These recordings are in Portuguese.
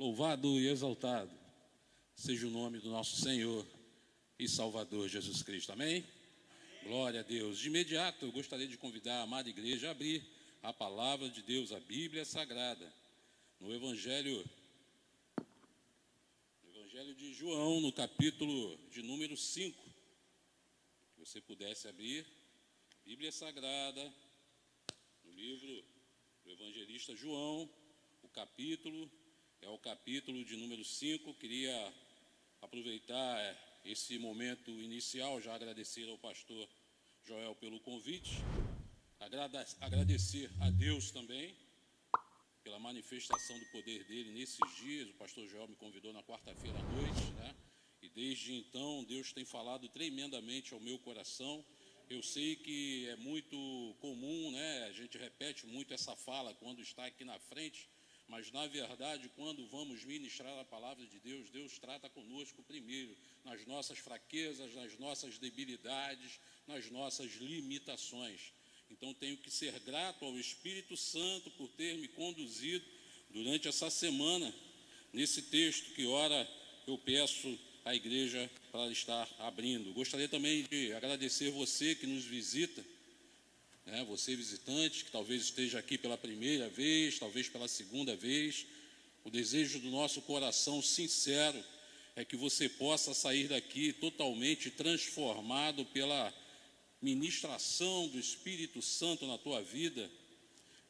Louvado e exaltado seja o nome do nosso Senhor e Salvador Jesus Cristo. Amém? Glória a Deus. De imediato, eu gostaria de convidar a amada igreja a abrir a palavra de Deus, a Bíblia Sagrada, no Evangelho de João, no capítulo de número 5. Se você pudesse abrir, Bíblia Sagrada, no livro do evangelista João, o capítulo de número 5. Queria aproveitar esse momento inicial, já agradecer ao pastor Joel pelo convite, agradecer a Deus também pela manifestação do poder dele nesses dias. O pastor Joel me convidou na quarta-feira à noite, né? E desde então Deus tem falado tremendamente ao meu coração. Eu sei que é muito comum, né? A gente repete muito essa fala quando está aqui na frente, mas na verdade, quando vamos ministrar a palavra de Deus, Deus trata conosco primeiro, nas nossas fraquezas, nas nossas debilidades, nas nossas limitações. Então tenho que ser grato ao Espírito Santo por ter me conduzido durante essa semana nesse texto que ora eu peço à igreja para estar abrindo. Gostaria também de agradecer você que nos visita, né? Você visitante que talvez esteja aqui pela primeira vez, talvez pela segunda vez. O desejo do nosso coração sincero é que você possa sair daqui totalmente transformado pela ministração do Espírito Santo na tua vida.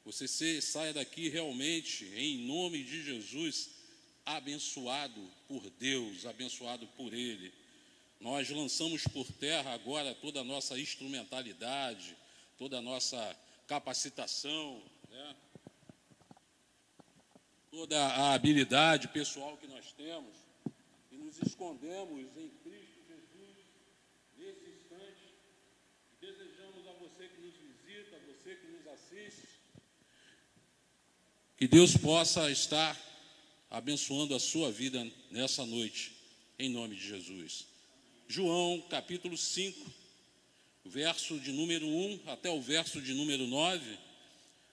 Você saia daqui realmente, em nome de Jesus, abençoado por Deus, abençoado por Ele. Nós lançamos por terra agora toda a nossa instrumentalidade, toda a nossa capacitação, né? Toda a habilidade pessoal que nós temos, e nos escondemos em Cristo Jesus nesse instante. Desejamos a você que nos visita, a você que nos assiste, que Deus possa estar abençoando a sua vida nessa noite, em nome de Jesus. João, capítulo 5, verso de número 1 até o verso de número 9.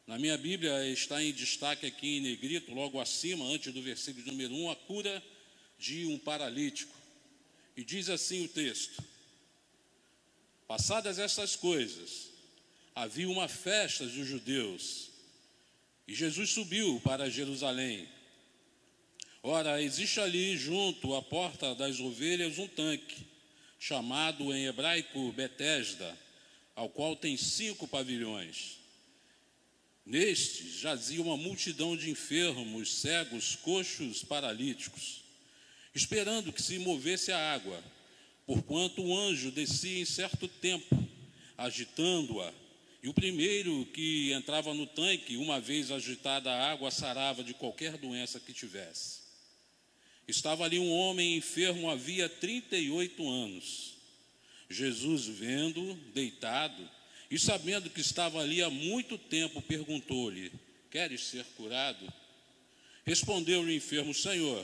Na minha Bíblia está em destaque aqui em negrito, logo acima, antes do versículo de número 1, a cura de um paralítico. E diz assim o texto: passadas estas coisas, havia uma festa dos judeus, e Jesus subiu para Jerusalém. Ora, existe ali junto à porta das ovelhas um tanque, chamado em hebraico Betesda, ao qual tem 5 pavilhões. Nestes jazia uma multidão de enfermos, cegos, coxos, paralíticos, esperando que se movesse a água, porquanto o anjo descia em certo tempo, agitando-a, e o primeiro que entrava no tanque, uma vez agitada a água, sarava de qualquer doença que tivesse. Estava ali um homem enfermo havia 38 anos. Jesus, vendo, deitado, e sabendo que estava ali há muito tempo, perguntou-lhe: queres ser curado? Respondeu-lhe o enfermo: Senhor,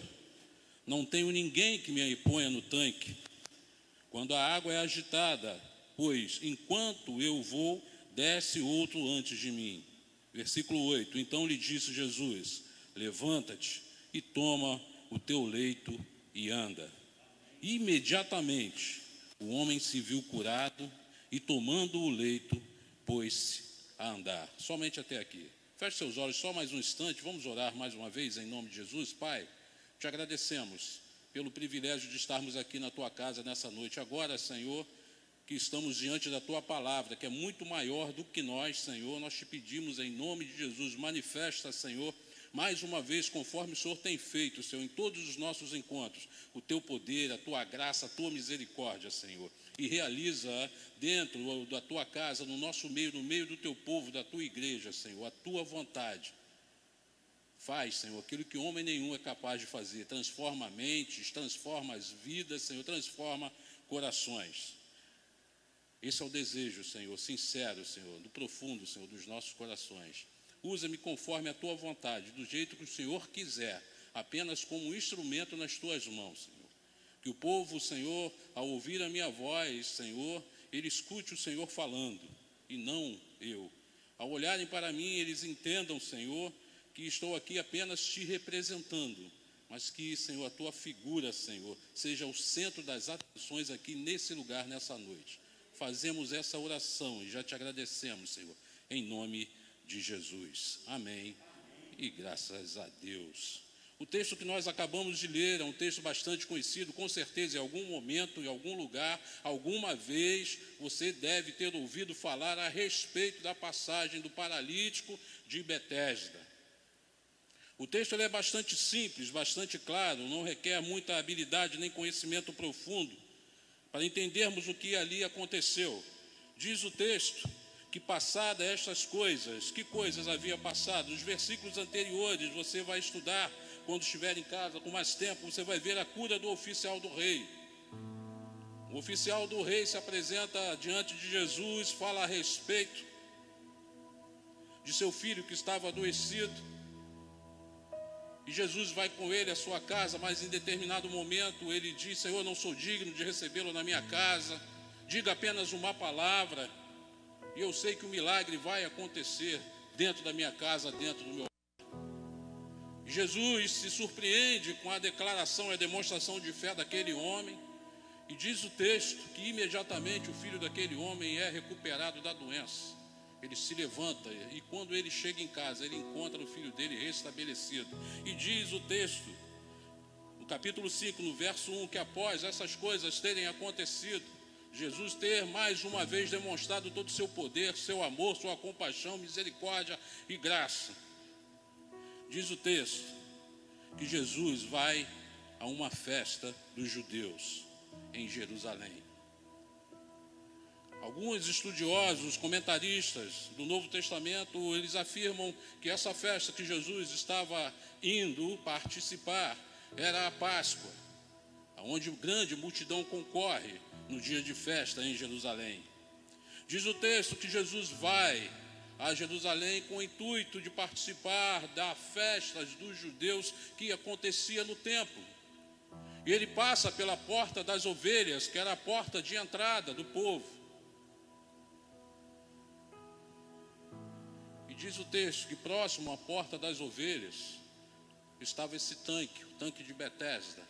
não tenho ninguém que me ponha no tanque quando a água é agitada, pois enquanto eu vou, desce outro antes de mim. Versículo 8: então lhe disse Jesus: levanta-te e toma o teu leito e anda. Imediatamente o homem se viu curado e, tomando o leito, pôs-se a andar. Somente até aqui. Feche seus olhos só mais um instante, vamos orar mais uma vez em nome de Jesus. Pai, te agradecemos pelo privilégio de estarmos aqui na tua casa nessa noite. Agora, Senhor, que estamos diante da tua palavra, que é muito maior do que nós, Senhor, nós te pedimos em nome de Jesus, manifesta, Senhor, mais uma vez, conforme o Senhor tem feito, Senhor, em todos os nossos encontros, o teu poder, a tua graça, a tua misericórdia, Senhor, e realiza dentro da tua casa, no nosso meio, no meio do teu povo, da tua igreja, Senhor, a tua vontade. Faz, Senhor, aquilo que homem nenhum é capaz de fazer. Transforma mentes, transforma as vidas, Senhor, transforma corações. Esse é o desejo, Senhor, sincero, Senhor, do profundo, Senhor, dos nossos corações. Usa-me conforme a tua vontade, do jeito que o Senhor quiser, apenas como um instrumento nas tuas mãos, Senhor. Que o povo, Senhor, ao ouvir a minha voz, Senhor, ele escute o Senhor falando, e não eu. Ao olharem para mim, eles entendam, Senhor, que estou aqui apenas te representando, mas que, Senhor, a tua figura, Senhor, seja o centro das atenções aqui nesse lugar, nessa noite. Fazemos essa oração e já te agradecemos, Senhor, em nome de Jesus. Amém. E graças a Deus. O texto que nós acabamos de ler é um texto bastante conhecido, com certeza em algum momento, em algum lugar, alguma vez, você deve ter ouvido falar a respeito da passagem do paralítico de Betesda. O texto ele é bastante simples, bastante claro, não requer muita habilidade nem conhecimento profundo para entendermos o que ali aconteceu. Diz o texto que passadas estas coisas, que coisas havia passado? Nos versículos anteriores você vai estudar, quando estiver em casa com mais tempo, você vai ver a cura do oficial do rei. O oficial do rei se apresenta diante de Jesus, fala a respeito de seu filho que estava adoecido. E Jesus vai com ele à sua casa, mas em determinado momento ele diz: Senhor, não sou digno de recebê-lo na minha casa, diga apenas uma palavra, e eu sei que o milagre vai acontecer dentro da minha casa, dentro do meu. Jesus se surpreende com a declaração e a demonstração de fé daquele homem, e diz o texto que imediatamente o filho daquele homem é recuperado da doença. Ele se levanta e quando ele chega em casa, ele encontra o filho dele restabelecido. E diz o texto, no capítulo 5, no verso 1, que após essas coisas terem acontecido, Jesus ter mais uma vez demonstrado todo o seu poder, seu amor, sua compaixão, misericórdia e graça. Diz o texto que Jesus vai a uma festa dos judeus em Jerusalém. Alguns estudiosos, comentaristas do Novo Testamento, eles afirmam que essa festa que Jesus estava indo participar era a Páscoa, onde grande multidão concorre no dia de festa em Jerusalém. Diz o texto que Jesus vai a Jerusalém com o intuito de participar das festas dos judeus que acontecia no templo. E ele passa pela porta das ovelhas, que era a porta de entrada do povo. E diz o texto que próximo à porta das ovelhas estava esse tanque, o tanque de Betesda.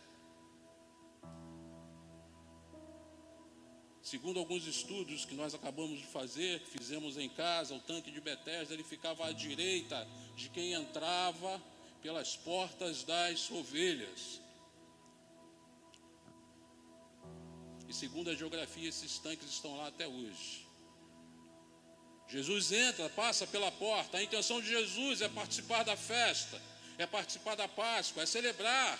Segundo alguns estudos que nós acabamos de fazer, que fizemos em casa, o tanque de Betesda, ele ficava à direita de quem entrava pelas portas das ovelhas. E segundo a geografia, esses tanques estão lá até hoje. Jesus entra, passa pela porta. A intenção de Jesus é participar da festa, é participar da Páscoa, é celebrar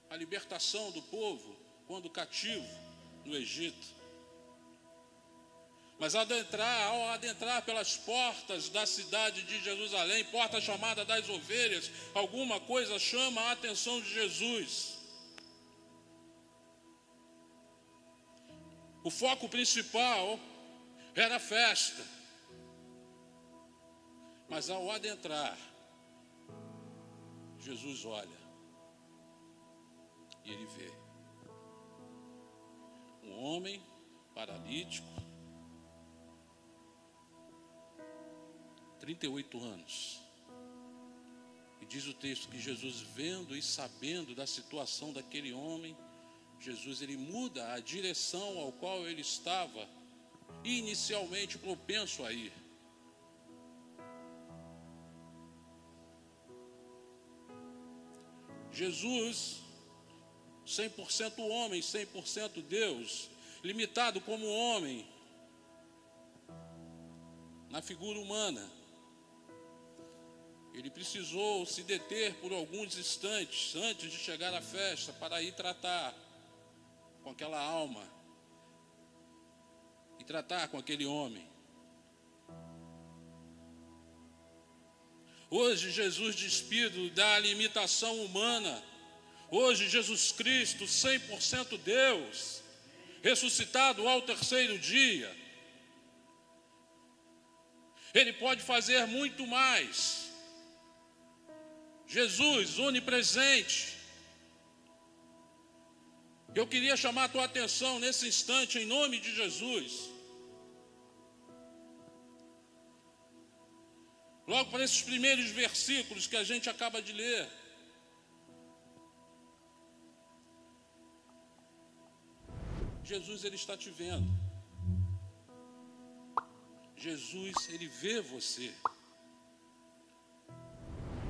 a libertação do povo quando cativo no Egito. Mas ao adentrar pelas portas da cidade de Jerusalém, porta chamada das ovelhas, alguma coisa chama a atenção de Jesus. O foco principal era a festa. Mas ao adentrar, Jesus olha e ele vê um homem paralítico, 38 anos. E diz o texto que Jesus, vendo e sabendo da situação daquele homem, Jesus ele muda a direção ao qual ele estava inicialmente propenso a ir. Jesus, 100% homem, 100% Deus, limitado como homem, na figura humana, ele precisou se deter por alguns instantes antes de chegar à festa para ir tratar com aquela alma e tratar com aquele homem. Hoje Jesus, despido da limitação humana, hoje Jesus Cristo, 100% Deus, ressuscitado ao terceiro dia, Ele pode fazer muito mais. Jesus, onipresente. Eu queria chamar a tua atenção nesse instante, em nome de Jesus. Logo para esses primeiros versículos que a gente acaba de ler. Jesus, ele está te vendo. Jesus, ele vê você.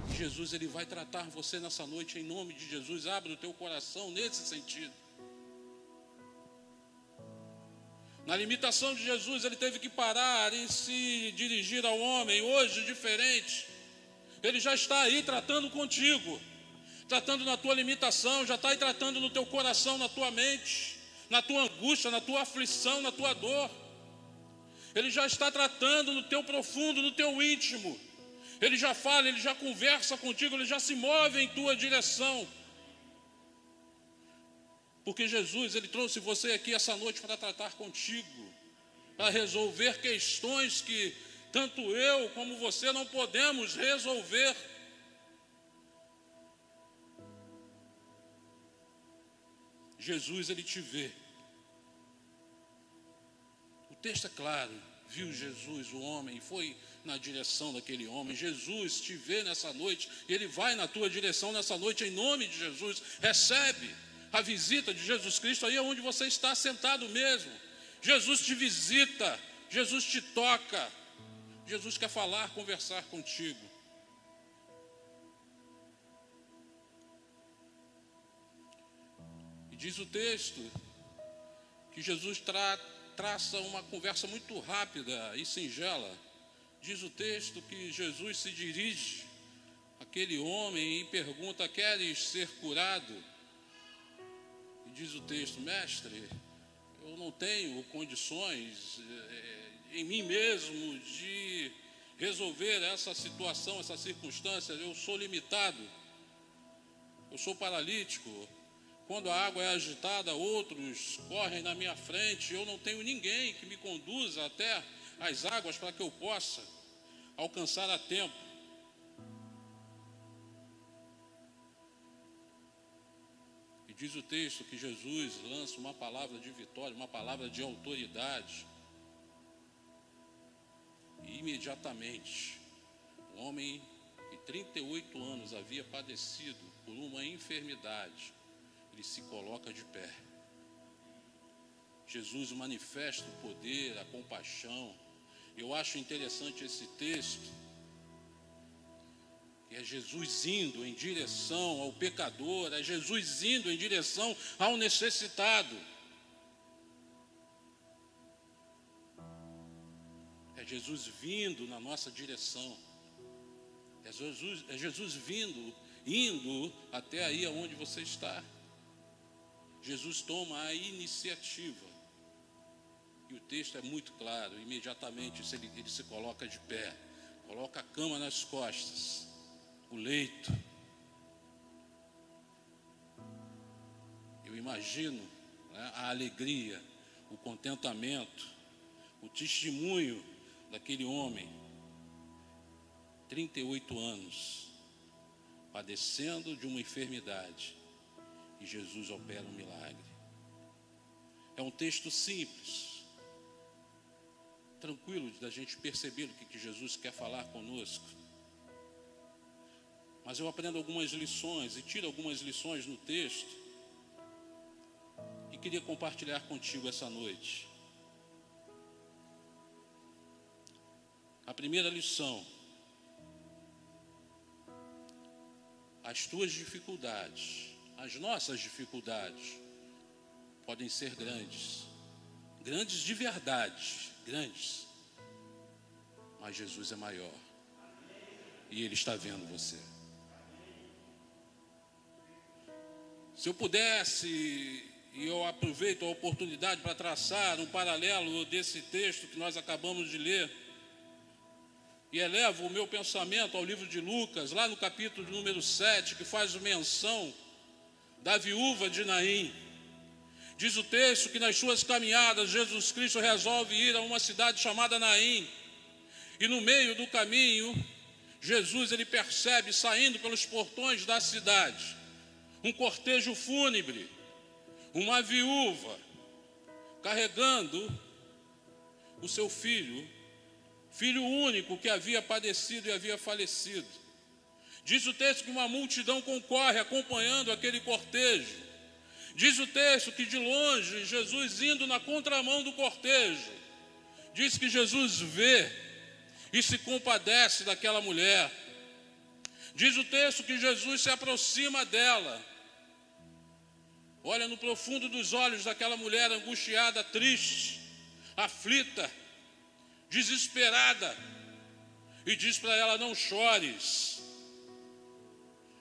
E Jesus, ele vai tratar você nessa noite em nome de Jesus. Abre o teu coração nesse sentido. Na limitação de Jesus, ele teve que parar e se dirigir ao homem. Hoje, diferente. Ele já está aí tratando contigo, tratando na tua limitação, já está aí tratando no teu coração, na tua mente, na tua angústia, na tua aflição, na tua dor. Ele já está tratando no teu profundo, no teu íntimo. Ele já fala, ele já conversa contigo, ele já se move em tua direção. Porque Jesus, ele trouxe você aqui essa noite para tratar contigo, para resolver questões que tanto eu como você não podemos resolver. Jesus, ele te vê. O texto é claro. Viu Jesus, o homem, foi na direção daquele homem. Jesus te vê nessa noite, e ele vai na tua direção nessa noite, em nome de Jesus. Recebe a visita de Jesus Cristo aí onde você está sentado mesmo. Jesus te visita, Jesus te toca, Jesus quer falar, conversar contigo. E diz o texto que Jesus traça uma conversa muito rápida e singela. Diz o texto que Jesus se dirige àquele homem e pergunta: queres ser curado? E diz o texto: mestre, eu não tenho condições em mim mesmo de resolver essa situação, essa circunstância. Eu sou limitado, eu sou paralítico. Quando a água é agitada, outros correm na minha frente. Eu não tenho ninguém que me conduza até as águas para que eu possa alcançar a tempo. E diz o texto que Jesus lança uma palavra de vitória, uma palavra de autoridade. E imediatamente, o homem que 38 anos havia padecido por uma enfermidade, ele se coloca de pé. Jesus manifesta o poder, a compaixão. Eu acho interessante esse texto, que é Jesus indo em direção ao pecador, é Jesus indo em direção ao necessitado. É Jesus vindo na nossa direção. É Jesus indo até aí aonde você está. Jesus toma a iniciativa. E o texto é muito claro. Imediatamente ele se coloca de pé. Coloca a cama nas costas. O leito. Eu imagino, né, a alegria, o contentamento, o testemunho daquele homem. 38 anos. Padecendo de uma enfermidade. E Jesus opera um milagre. É um texto simples, tranquilo da gente perceber o que Jesus quer falar conosco. Mas eu aprendo algumas lições e tiro algumas lições no texto e queria compartilhar contigo essa noite. A primeira lição: as tuas dificuldades, as nossas dificuldades podem ser grandes, grandes de verdade, grandes, mas Jesus é maior e Ele está vendo você. Se eu pudesse, e eu aproveito a oportunidade para traçar um paralelo desse texto que nós acabamos de ler, e elevo o meu pensamento ao livro de Lucas, lá no capítulo número 7, que faz menção da viúva de Naim. Diz o texto que nas suas caminhadas Jesus Cristo resolve ir a uma cidade chamada Naim. E no meio do caminho, Jesus ele percebe, saindo pelos portões da cidade, um cortejo fúnebre, uma viúva carregando o seu filho único que havia padecido e havia falecido. Diz o texto que uma multidão concorre acompanhando aquele cortejo. Diz o texto que de longe, Jesus indo na contramão do cortejo, diz que Jesus vê e se compadece daquela mulher. Diz o texto que Jesus se aproxima dela, olha no profundo dos olhos daquela mulher angustiada, triste, aflita, desesperada, e diz para ela: não chores.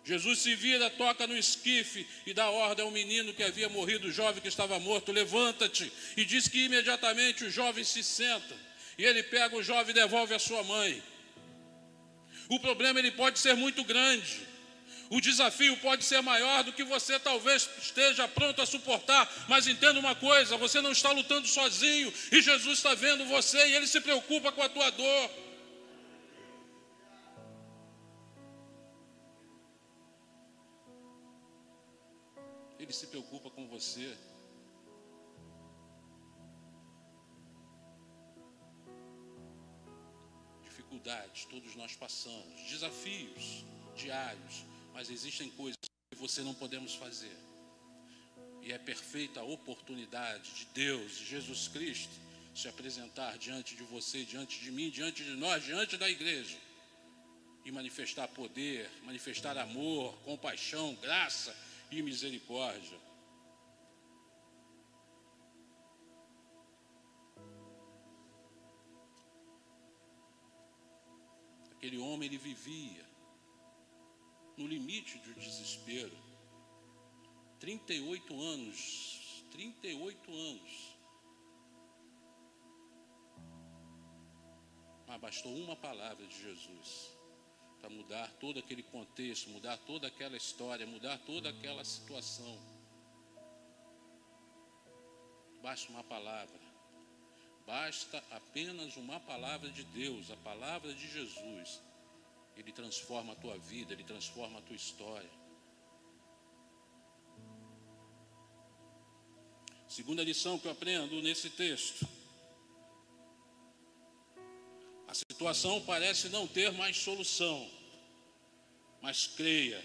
Jesus se vira, toca no esquife e dá ordem ao menino que havia morrido, o jovem que estava morto: levanta-te. E diz que imediatamente o jovem se senta, e ele pega o jovem e devolve à sua mãe. O problema ele pode ser muito grande, o desafio pode ser maior do que você talvez esteja pronto a suportar, mas entenda uma coisa: você não está lutando sozinho, e Jesus está vendo você e Ele se preocupa com a tua dor. Ele se preocupa com você. Dificuldades, todos nós passamos, desafios diários, mas existem coisas que você não podemos fazer. E é perfeita a oportunidade de Deus, de Jesus Cristo, se apresentar diante de você, diante de mim, diante de nós, diante da igreja, e manifestar poder, manifestar amor, compaixão, graça e misericórdia. Aquele homem, ele vivia no limite do desespero. 38 anos. Mas bastou uma palavra de Jesus para mudar todo aquele contexto, mudar toda aquela história, mudar toda aquela situação. Basta uma palavra. Basta apenas uma palavra de Deus, a palavra de Jesus. Ele transforma a tua vida, Ele transforma a tua história. Segunda lição que eu aprendo nesse texto: a situação parece não ter mais solução, mas creia,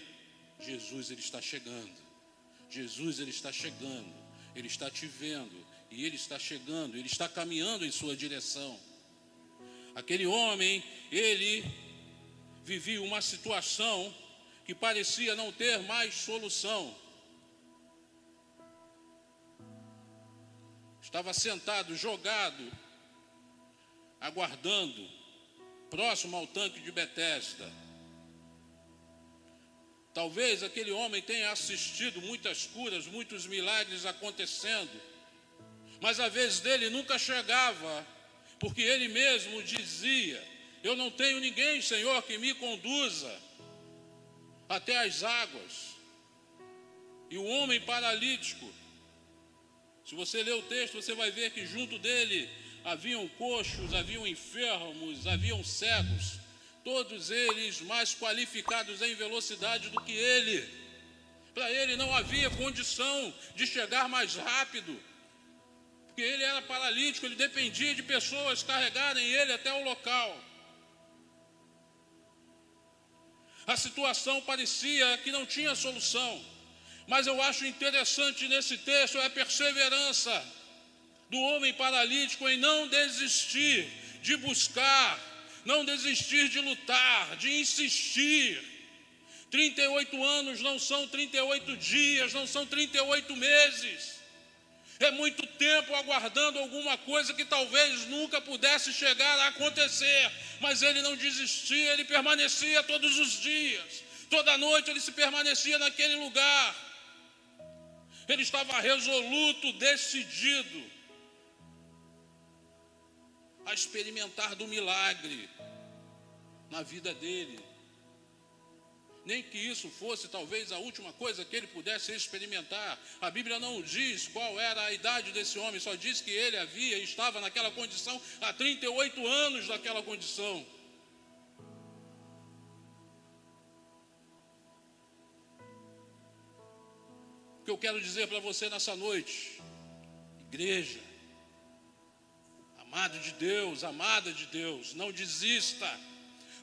Jesus ele está chegando. Jesus ele está chegando, Ele está te vendo e Ele está chegando, Ele está caminhando em sua direção. Aquele homem, ele vivia uma situação que parecia não ter mais solução. Estava sentado, jogado, aguardando, próximo ao tanque de Betesda. Talvez aquele homem tenha assistido muitas curas, muitos milagres acontecendo, mas a vez dele nunca chegava, porque ele mesmo dizia: eu não tenho ninguém, Senhor, que me conduza até as águas. E o homem paralítico, se você ler o texto, você vai ver que junto dele haviam coxos, haviam enfermos, haviam cegos, todos eles mais qualificados em velocidade do que ele. Para ele não havia condição de chegar mais rápido, porque ele era paralítico, ele dependia de pessoas carregarem ele até o local. A situação parecia que não tinha solução, mas eu acho interessante nesse texto a perseverança do homem paralítico em não desistir de buscar, não desistir de lutar, de insistir. 38 anos não são 38 dias, não são 38 meses. É muito tempo aguardando alguma coisa que talvez nunca pudesse chegar a acontecer. Mas ele não desistia, ele permanecia todos os dias. Toda noite ele se permanecia naquele lugar. Ele estava resoluto, decidido a experimentar do milagre na vida dele. Nem que isso fosse talvez a última coisa que ele pudesse experimentar. A Bíblia não diz qual era a idade desse homem, só diz que ele estava naquela condição há 38 anos naquela condição. O que eu quero dizer para você nessa noite, igreja, amado de Deus, amada de Deus, não desista.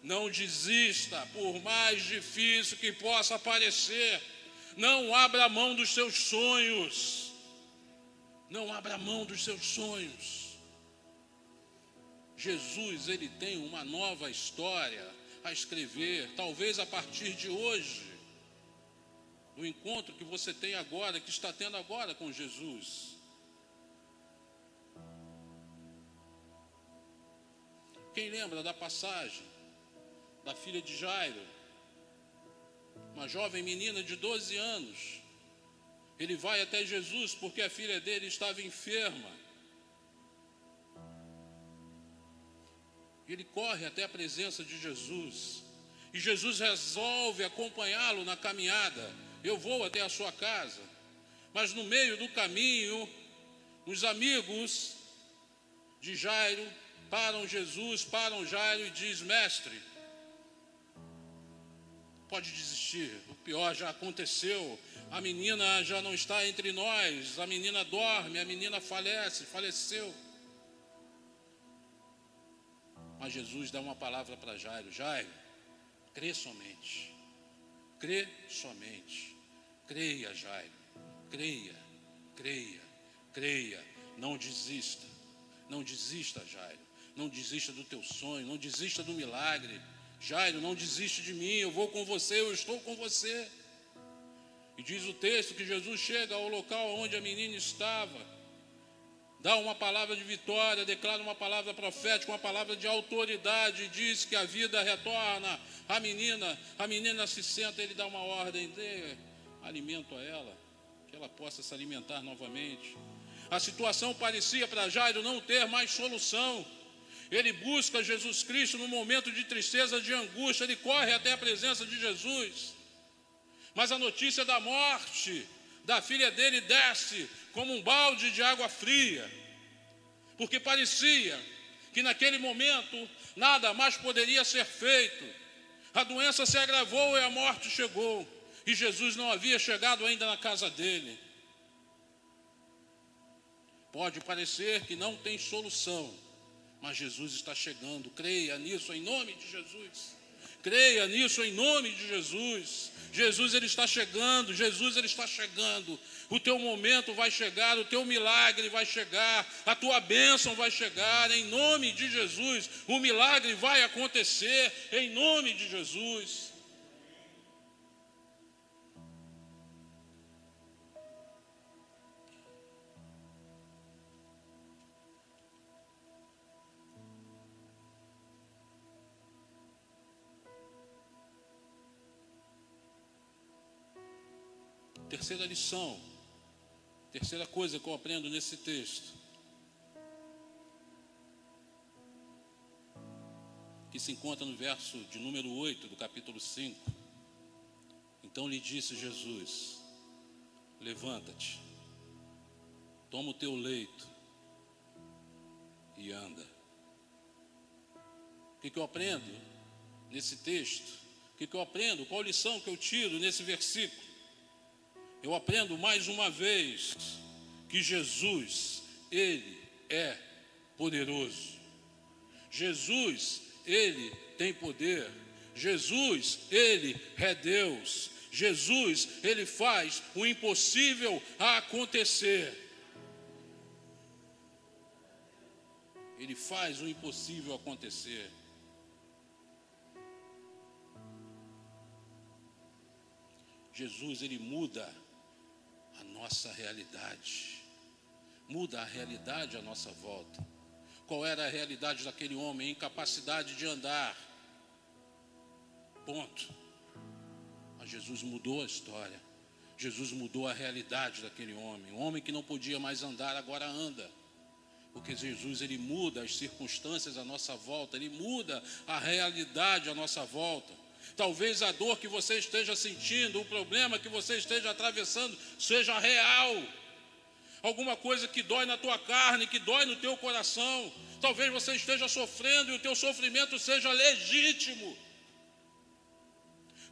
Não desista, por mais difícil que possa parecer. Não abra mão dos seus sonhos. Não abra mão dos seus sonhos. Jesus, ele tem uma nova história a escrever, talvez a partir de hoje, do encontro que você tem agora, que está tendo agora com Jesus. Quem lembra da passagem da filha de Jairo, uma jovem menina de 12 anos? Ele vai até Jesus porque a filha dele estava enferma. Ele corre até a presença de Jesus. E Jesus resolve acompanhá-lo na caminhada. Eu vou até a sua casa. Mas no meio do caminho, os amigos de Jairo param Jesus, param Jairo e diz: mestre, pode desistir, o pior já aconteceu. A menina já não está entre nós, a menina dorme, a menina faleceu. Mas Jesus dá uma palavra para Jairo: Jairo, crê somente, crê somente, creia, Jairo, creia, creia, creia, não desista, não desista, Jairo, não desista do teu sonho, não desista do milagre. Jairo, não desiste de mim, eu vou com você, eu estou com você. E diz o texto que Jesus chega ao local onde a menina estava, dá uma palavra de vitória, declara uma palavra profética, uma palavra de autoridade, diz que a vida retorna à menina. A menina se senta, ele dá uma ordem: dê alimento a ela, que ela possa se alimentar novamente. A situação parecia para Jairo não ter mais solução. Ele busca Jesus Cristo no momento de tristeza, de angústia, ele corre até a presença de Jesus. Mas a notícia da morte da filha dele desce como um balde de água fria, porque parecia que naquele momento nada mais poderia ser feito. A doença se agravou e a morte chegou, e Jesus não havia chegado ainda na casa dele. Pode parecer que não tem solução, mas Jesus está chegando. Creia nisso em nome de Jesus. Creia nisso em nome de Jesus. Jesus, ele está chegando. Jesus, ele está chegando. O teu momento vai chegar, o teu milagre vai chegar, a tua bênção vai chegar em nome de Jesus. O milagre vai acontecer em nome de Jesus. Terceira lição, terceira coisa que eu aprendo nesse texto, que se encontra no verso de número 8 do capítulo 5. Então lhe disse Jesus: levanta-te, toma o teu leito e anda. O que eu aprendo nesse texto? O que eu aprendo? Qual lição que eu tiro nesse versículo? Eu aprendo mais uma vez que Jesus, ele é poderoso. Jesus, ele tem poder. Jesus, ele é Deus. Jesus, ele faz o impossível acontecer. Ele faz o impossível acontecer. Jesus, ele muda a nossa realidade, muda a realidade à nossa volta. Qual era a realidade daquele homem? Incapacidade de andar, ponto. Mas Jesus mudou a história. Jesus mudou a realidade daquele homem. Um homem que não podia mais andar, agora anda. Porque Jesus, ele muda as circunstâncias à nossa volta, ele muda a realidade à nossa volta. Talvez a dor que você esteja sentindo, o problema que você esteja atravessando seja real. Alguma coisa que dói na tua carne, que dói no teu coração. Talvez você esteja sofrendo e o teu sofrimento seja legítimo.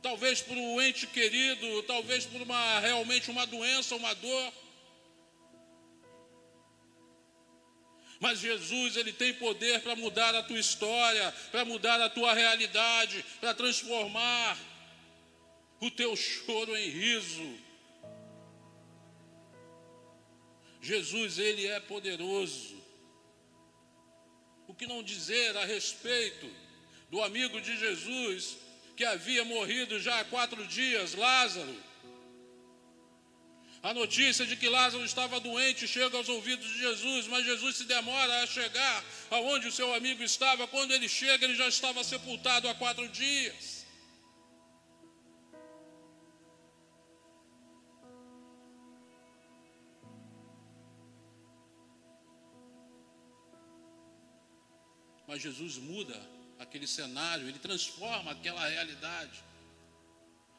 Talvez por um ente querido, talvez por realmente uma doença, uma dor. Mas Jesus, ele tem poder para mudar a tua história, para mudar a tua realidade, para transformar o teu choro em riso, Jesus, ele é poderoso. O que não dizer a respeito do amigo de Jesus que havia morrido já há 4 dias, Lázaro? A notícia de que Lázaro estava doente chega aos ouvidos de Jesus, mas Jesus se demora a chegar aonde o seu amigo estava. Quando ele chega, ele já estava sepultado há 4 dias. Mas Jesus muda aquele cenário, ele transforma aquela realidade.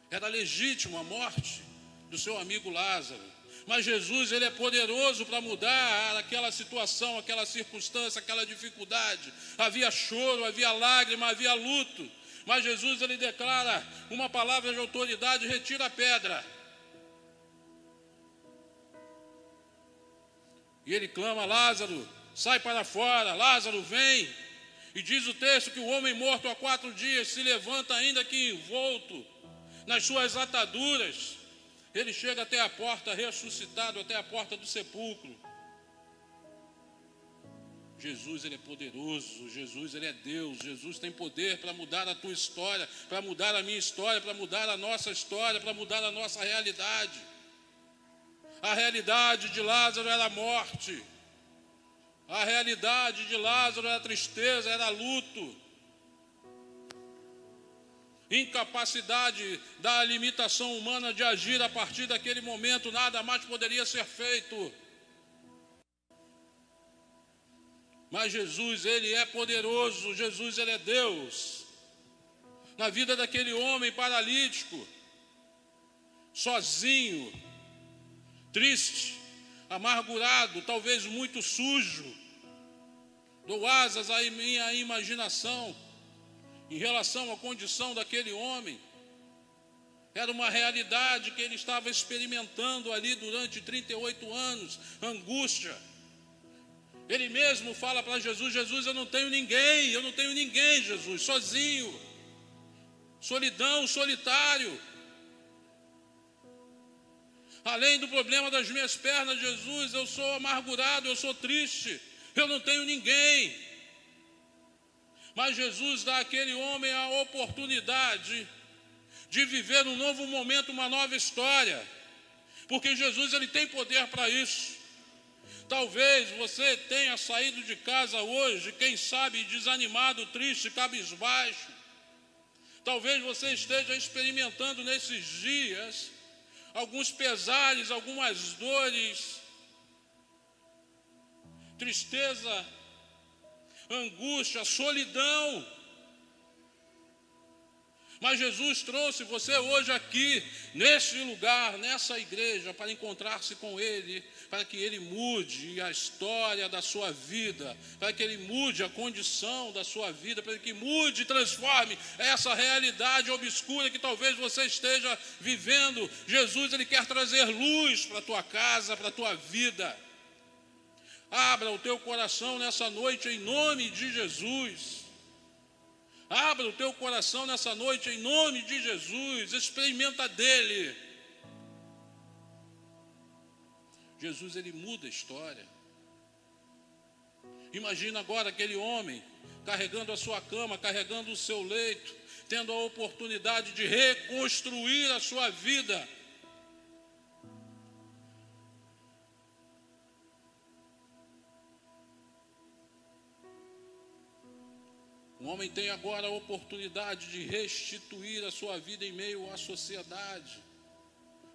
Era legítima a morte do seu amigo Lázaro, mas Jesus, ele é poderoso para mudar aquela situação, aquela circunstância, aquela dificuldade. Havia choro, havia lágrima, havia luto, mas Jesus, ele declara uma palavra de autoridade: retira a pedra. E ele clama: Lázaro, sai para fora. Lázaro, vem. E diz o texto que o homem morto há 4 dias se levanta, ainda que envolto nas suas ataduras. Ele chega até a porta, ressuscitado, até a porta do sepulcro. Jesus, ele é poderoso. Jesus, ele é Deus. Jesus tem poder para mudar a tua história, para mudar a minha história, para mudar a nossa história, para mudar a nossa realidade. A realidade de Lázaro era a morte. A realidade de Lázaro era a tristeza, era luto. Incapacidade da limitação humana de agir a partir daquele momento, nada mais poderia ser feito. Mas Jesus, ele é poderoso, Jesus, ele é Deus. Na vida daquele homem paralítico, sozinho, triste, amargurado, talvez muito sujo, dou asas à minha imaginação em relação à condição daquele homem. Era uma realidade que ele estava experimentando ali durante 38 anos, angústia. Ele mesmo fala para Jesus: Jesus, eu não tenho ninguém, Jesus, sozinho, solidão, solitário. Além do problema das minhas pernas, Jesus, eu sou amargurado, eu sou triste, eu não tenho ninguém. Mas Jesus dá àquele homem a oportunidade de viver um novo momento, uma nova história, porque Jesus, ele tem poder para isso. Talvez você tenha saído de casa hoje, quem sabe, desanimado, triste, cabisbaixo. Talvez você esteja experimentando nesses dias alguns pesares, algumas dores, tristeza, angústia, solidão. Mas Jesus trouxe você hoje aqui, neste lugar, nessa igreja, para encontrar-se com Ele, para que Ele mude a história da sua vida, para que Ele mude a condição da sua vida, para que mude e transforme essa realidade obscura que talvez você esteja vivendo. Jesus, Ele quer trazer luz para a tua casa, para a tua vida. Abra o teu coração nessa noite em nome de Jesus. Abra o teu coração nessa noite em nome de Jesus. Experimenta dele. Jesus, ele muda a história. Imagina agora aquele homem carregando a sua cama, carregando o seu leito, tendo a oportunidade de reconstruir a sua vida. O homem tem agora a oportunidade de restituir a sua vida em meio à sociedade,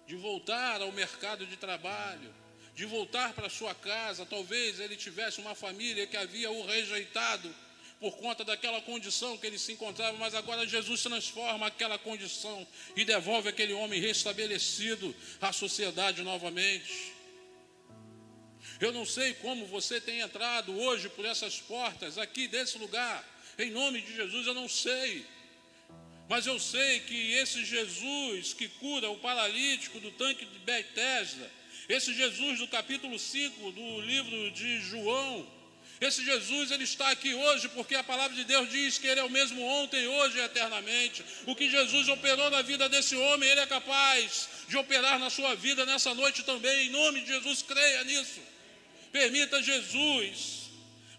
de voltar ao mercado de trabalho, de voltar para sua casa. Talvez ele tivesse uma família que havia o rejeitado por conta daquela condição que ele se encontrava, mas agora Jesus transforma aquela condição e devolve aquele homem restabelecido à sociedade novamente. Eu não sei como você tem entrado hoje por essas portas aqui desse lugar. Em nome de Jesus, eu não sei. Mas eu sei que esse Jesus que cura o paralítico do tanque de Betesda, esse Jesus do capítulo 5 do livro de João, esse Jesus, ele está aqui hoje porque a palavra de Deus diz que ele é o mesmo ontem, hoje e eternamente. O que Jesus operou na vida desse homem, ele é capaz de operar na sua vida nessa noite também. Em nome de Jesus, creia nisso. Permita Jesus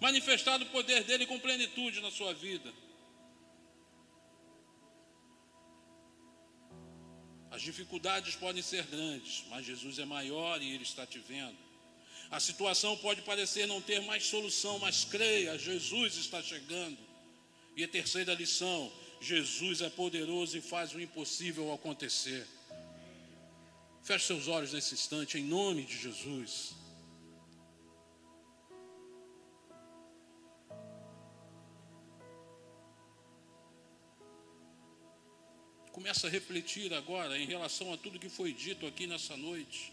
manifestar o poder dele com plenitude na sua vida. As dificuldades podem ser grandes, mas Jesus é maior e Ele está te vendo. A situação pode parecer não ter mais solução, mas creia, Jesus está chegando. E a terceira lição: Jesus é poderoso e faz o impossível acontecer. Feche seus olhos nesse instante, em nome de Jesus. Começa a refletir agora em relação a tudo que foi dito aqui nessa noite.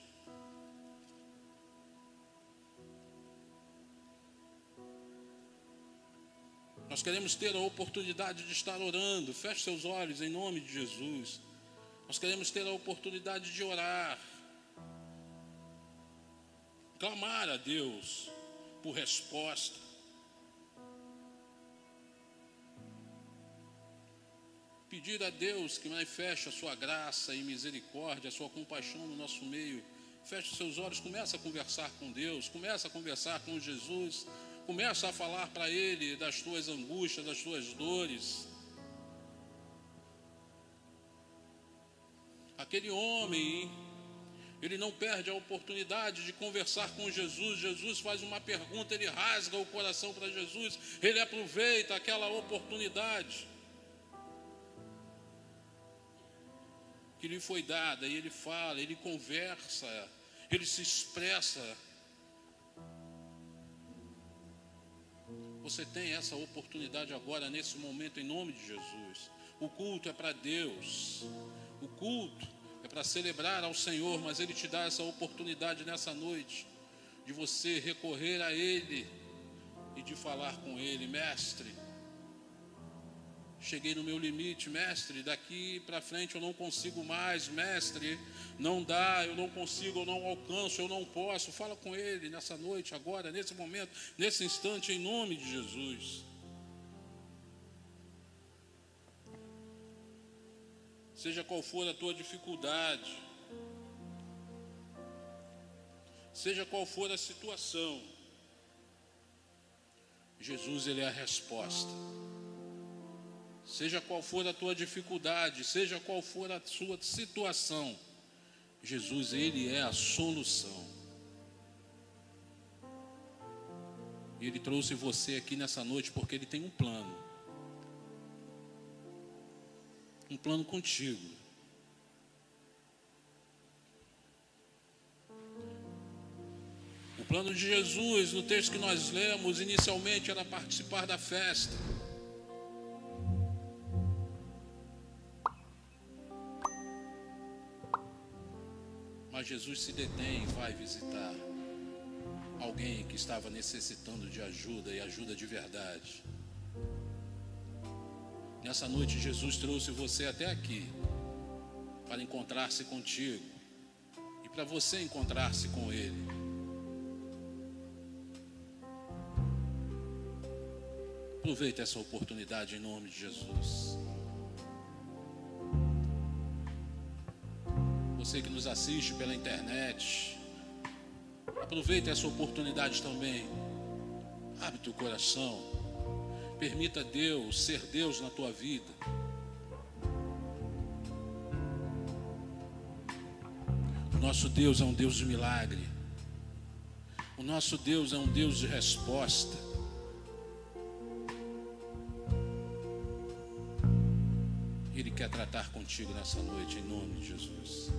Nós queremos ter a oportunidade de estar orando. Feche seus olhos em nome de Jesus. Nós queremos ter a oportunidade de orar, clamar a Deus por resposta. Pedir a Deus que manifeste a sua graça e misericórdia, a sua compaixão no nosso meio. Feche seus olhos, começa a conversar com Deus, começa a conversar com Jesus, começa a falar para Ele das tuas angústias, das tuas dores. Aquele homem, ele não perde a oportunidade de conversar com Jesus. Jesus faz uma pergunta, ele rasga o coração para Jesus, ele aproveita aquela oportunidade que lhe foi dada, e ele fala, ele conversa, ele se expressa. Você tem essa oportunidade agora, nesse momento, em nome de Jesus. O culto é para Deus, o culto é para celebrar ao Senhor, mas Ele te dá essa oportunidade nessa noite, de você recorrer a Ele e de falar com Ele: mestre, cheguei no meu limite, mestre, daqui para frente eu não consigo mais, mestre, não dá, eu não consigo, eu não alcanço, eu não posso. Fala com Ele nessa noite, agora, nesse momento, nesse instante, em nome de Jesus. Seja qual for a tua dificuldade, seja qual for a situação, Jesus, Ele é a resposta. Seja qual for a tua dificuldade, seja qual for a sua situação, Jesus, Ele é a solução. E Ele trouxe você aqui nessa noite porque Ele tem um plano. Um plano contigo. O plano de Jesus, no texto que nós lemos, inicialmente era participar da festa. Mas Jesus se detém e vai visitar alguém que estava necessitando de ajuda, e ajuda de verdade. Nessa noite Jesus trouxe você até aqui para encontrar-se contigo e para você encontrar-se com Ele. Aproveite essa oportunidade em nome de Jesus. Você que nos assiste pela internet, aproveite essa oportunidade também. Abre teu coração. Permita Deus ser Deus na tua vida. O nosso Deus é um Deus de milagre. O nosso Deus é um Deus de resposta. Ele quer tratar contigo nessa noite, em nome de Jesus.